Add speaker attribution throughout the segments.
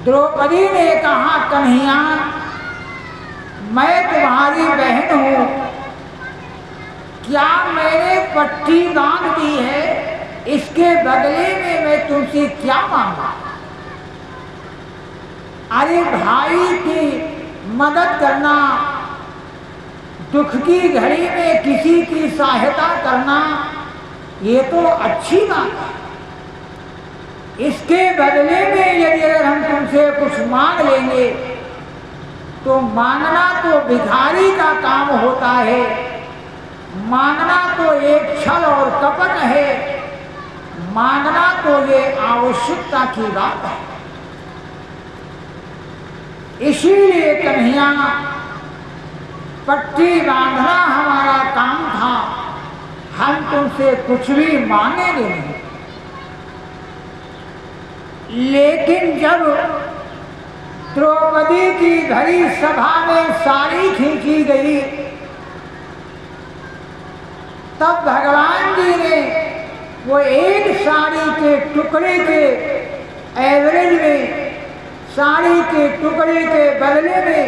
Speaker 1: द्रौपदी ने कहा, कन्हैया मैं तुम्हारी बहन हूं, क्या मैंने पट्टी बांध दी है, इसके बदले में मैं तुमसे क्या मांगा? अरे भाई की मदद करना, दुख की घड़ी में किसी की सहायता करना, ये तो अच्छी बात है। इसके बदले में यदि अगर हम तुमसे कुछ मांग लेंगे तो मांगना तो भिखारी का काम होता है, मांगना तो एक छल और कपट है, मांगना तो ये आवश्यकता की बात है। इसीलिए कन्हैया पट्टी बांधना हमारा काम था, हम तुमसे कुछ भी मांगेंगे नहीं। लेकिन जब द्रौपदी की भरी सभा में साड़ी खींची गई, तब भगवान जी ने वो एक साड़ी के टुकड़े के एवरेज में, साड़ी के टुकड़े के बदले में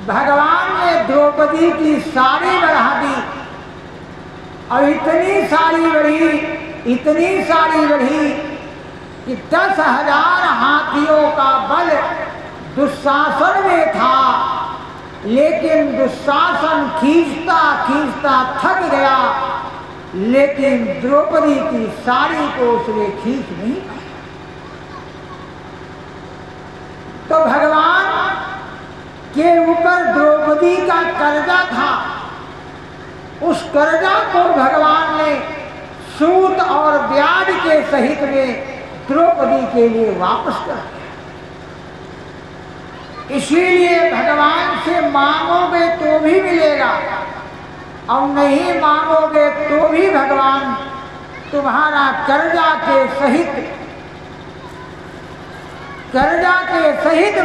Speaker 1: भगवान ने द्रौपदी की साड़ी बढ़ा दी। और इतनी साड़ी बढ़ी, इतनी साड़ी बढ़ी कि 10,000 हाथियों का बल दुशासन में था, लेकिन दुशासन खींचता खींचता थक गया, लेकिन द्रौपदी की साड़ी को उसने खींच नहीं पाया। तो भगवान के ऊपर द्रौपदी का कर्जा था, उस कर्जा को भगवान ने सूद और ब्याज के सहित में द्रौपदी के लिए वापस कर दिया। इसीलिए भगवान से मांगोगे तो भी मिलेगा, और नहीं मांगोगे तो भी भगवान तुम्हारा कर्जा के सहित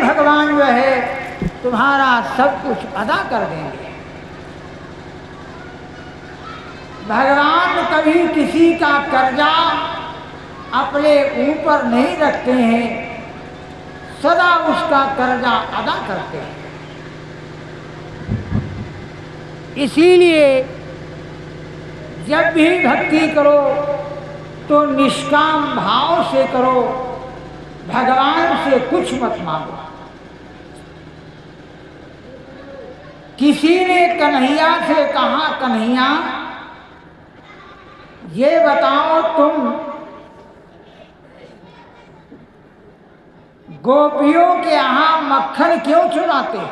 Speaker 1: भगवान जो है तुम्हारा सब कुछ अदा कर देंगे। भगवान कभी किसी का कर्जा अपने ऊपर नहीं रखते हैं, सदा उसका कर्जा अदा करते हैं। इसीलिए जब भी भक्ति करो तो निष्काम भाव से करो, भगवान से कुछ मत मांगो। किसी ने कन्हैया से कहा, कन्हैया ये बताओ तुम गोपियों के यहाँ मक्खन क्यों चुराते हो?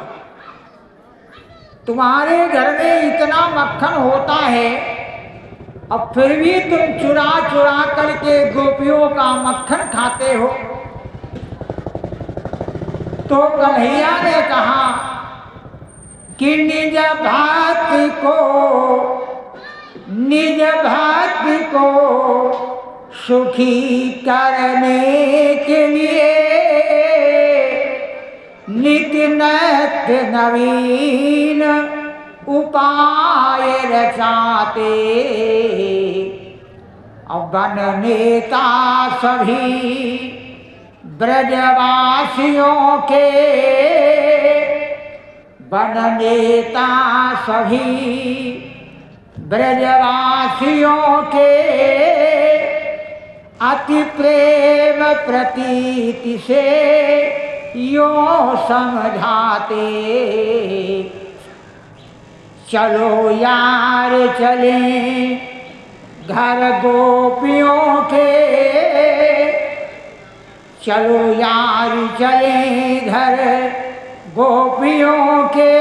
Speaker 1: तुम्हारे घर में इतना मक्खन होता है और फिर भी तुम चुरा चुरा करके गोपियों का मक्खन खाते हो। तो कन्हैया ने कहा कि निज भक्ति को सुखी करने के लिए नित्य नृत्य नवीन उपाय रचाते, और वन नेता सभी ब्रजवासियों के, वन नेता सभी ब्रजवासियों के अति प्रेम प्रतीति से यों समझाते। चलो यार चलें घर गोपियों के, चलो यार चलें घर गोपियों के,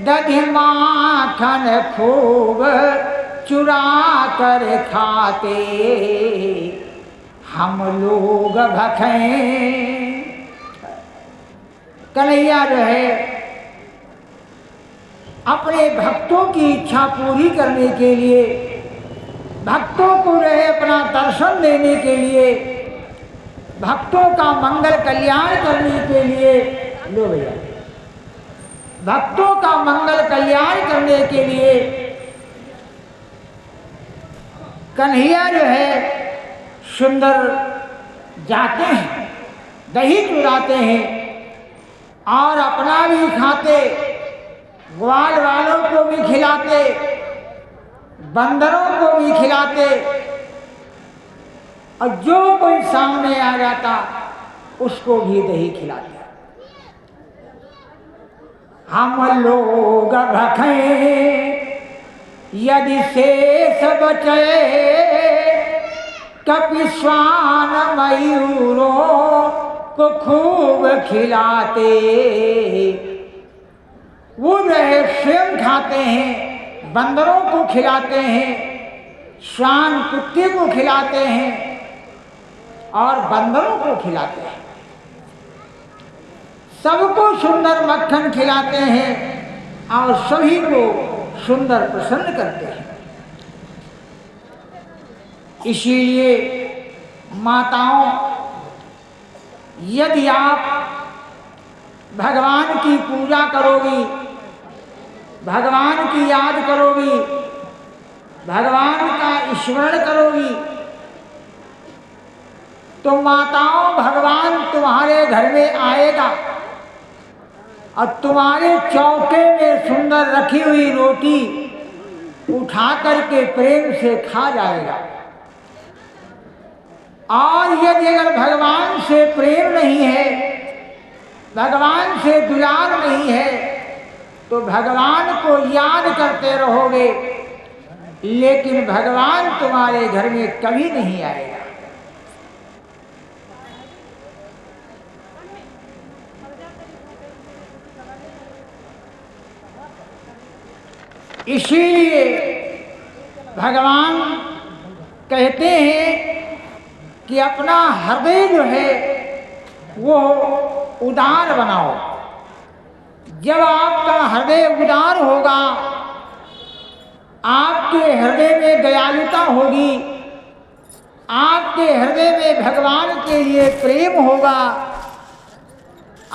Speaker 1: दधि माखन खूब चुरा कर खाते, हम लोग भखें। कन्हैया जो है अपने भक्तों की इच्छा पूरी करने के लिए, भक्तों को जो है अपना दर्शन देने के लिए, भक्तों का मंगल कल्याण करने के लिए, लो भैया, भक्तों का मंगल कल्याण करने के लिए कन्हैया जो है सुंदर जाते हैं। दही चुराते हैं और अपना भी खाते, ग्वाल वालों को भी खिलाते, बंदरों को भी खिलाते, और जो कोई सामने आ जाता उसको भी दही खिलाते। हम लोग भखें यदि शेष बचे, कपिश्वान मयूरों को खूब खिलाते। वो जो है स्वयं खाते हैं, बंदरों को खिलाते हैं, श्वान कुत्ते को खिलाते हैं और बंदरों को खिलाते हैं। सबको सुंदर मक्खन खिलाते हैं और सभी को सुंदर प्रसन्न करते हैं। इसीलिए माताओं, यदि आप भगवान की पूजा करोगी, भगवान की याद करोगी, भगवान का स्मरण करोगी, तो माताओं भगवान तुम्हारे घर में आएगा और तुम्हारे चौके में सुंदर रखी हुई रोटी उठा करके प्रेम से खा जाएगा। और यदि अगर भगवान से प्रेम नहीं है, भगवान से दुलार नहीं है, तो भगवान को याद करते रहोगे लेकिन भगवान तुम्हारे घर में कभी नहीं आएगा। इसीलिए भगवान कहते हैं कि अपना हृदय जो है वो उदार बनाओ। जब आपका हृदय उदार होगा, आपके हृदय में दयालुता होगी, आपके हृदय में भगवान के लिए प्रेम होगा,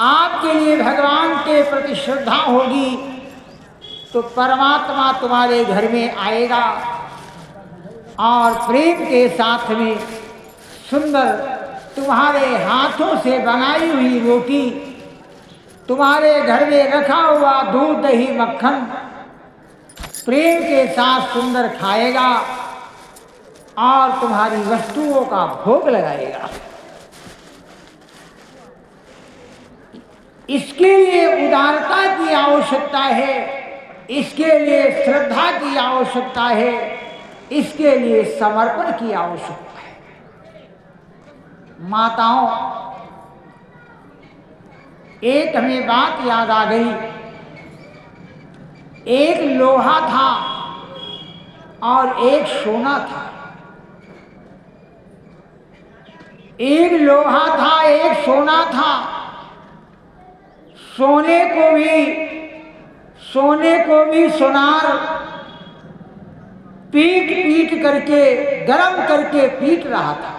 Speaker 1: आपके लिए भगवान के प्रति श्रद्धा होगी, तो परमात्मा तुम्हारे घर में आएगा और प्रेम के साथ में सुंदर तुम्हारे हाथों से बनाई हुई रोटी, तुम्हारे घर में रखा हुआ दूध दही मक्खन प्रेम के साथ सुंदर खाएगा और तुम्हारी वस्तुओं का भोग लगाएगा। इसके लिए उदारता की आवश्यकता है, इसके लिए श्रद्धा की आवश्यकता है, इसके लिए समर्पण की आवश्यकता है। माताओं, एक हमें बात याद आ गई। एक लोहा था और एक सोना था। एक लोहा था, एक सोना था। सोने को भी सोनार पीट करके, गरम करके पीट रहा था।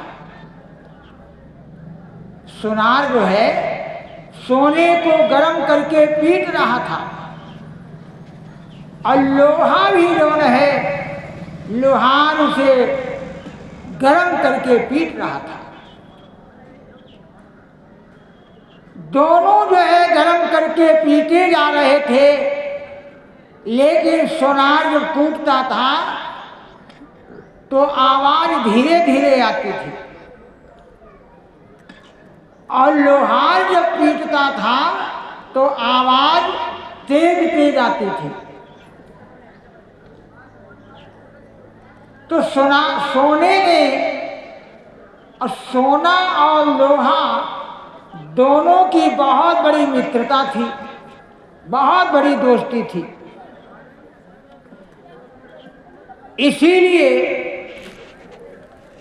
Speaker 1: सोनार जो है सोने को गरम करके पीट रहा था और लोहा भी जो है लोहार उसे गरम करके पीट रहा था। दोनों जो है गरम करके पीटे जा रहे थे, लेकिन सोनार जब टूटता था तो आवाज धीरे धीरे आती थी और लोहार जब पीटता था तो आवाज तेज तेज आती थी। तो सोने में और सोना और लोहा दोनों की बहुत बड़ी मित्रता थी, बहुत बड़ी दोस्ती थी। इसीलिए